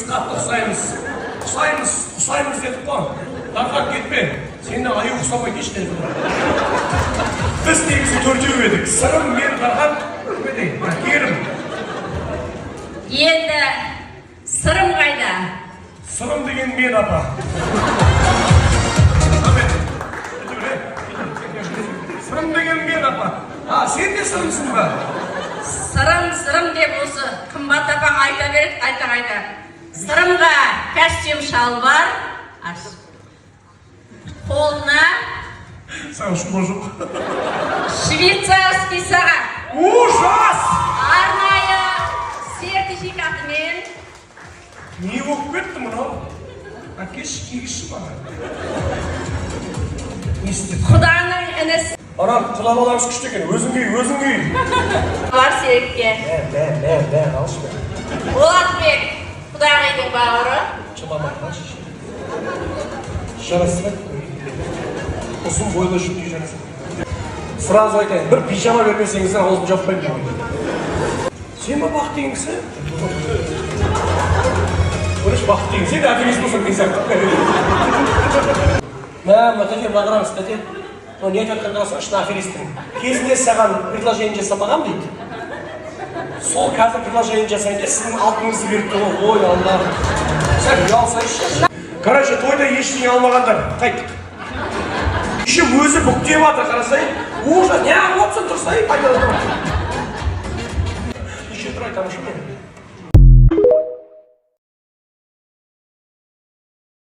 екеуміз қатты ұқсаймыз дедік қой. Тарқап кетпе, сені аю ұқсамай кешкен. Біз негізі төртеу едік. Сырым, мен, Тарқап, Керім. Енді сырым қайда? Сырым деген мен, апа. Сырым деген мен, апа. Сен де сырымсың ба? Сырым деп осы қымбат апаң айта береді, айта. Сырымға костюм шалбар, қолына Саған шуба жоқ. швейцарский сағат. Ужас! Арнайы сертификатымен. Не болып кетті мұнау? Әкеш кегіші баған. Не істеді? Құданың інісі. Арам, құда баламыз күшті екен. Өзің күй. Бар серікке. Алшы бе. Болатбек, құдағайдың бауыры. Жыламай, алшы. Жарасы ба? Ұзын бойлы жүктей жарасы. Сразу айтайын, бір пижама бермесеңізден аузым жаппаймын деймін. Сен ба бақ деген кісі? Көріш бақ деген, сен де аферист болсаң мен сияқты. Тәте, бағырамыз, тәте. Не айтып өткен қаласың, шын аферистің. Кезінде саған предложение жасамаған дейді. Сол қазір предложение жасайын де, сіздің алтыныңызды беріп тұр. Ой, Алла. Сәл ұялсайшы. Короче, тойда ештеңе алмағандар. Қайттық. Еще өзі бүктеп атыр, қарасай. Ужас, не ағып отырсың, тұрсай, пайдаланып. Еще тұрай, тамаша.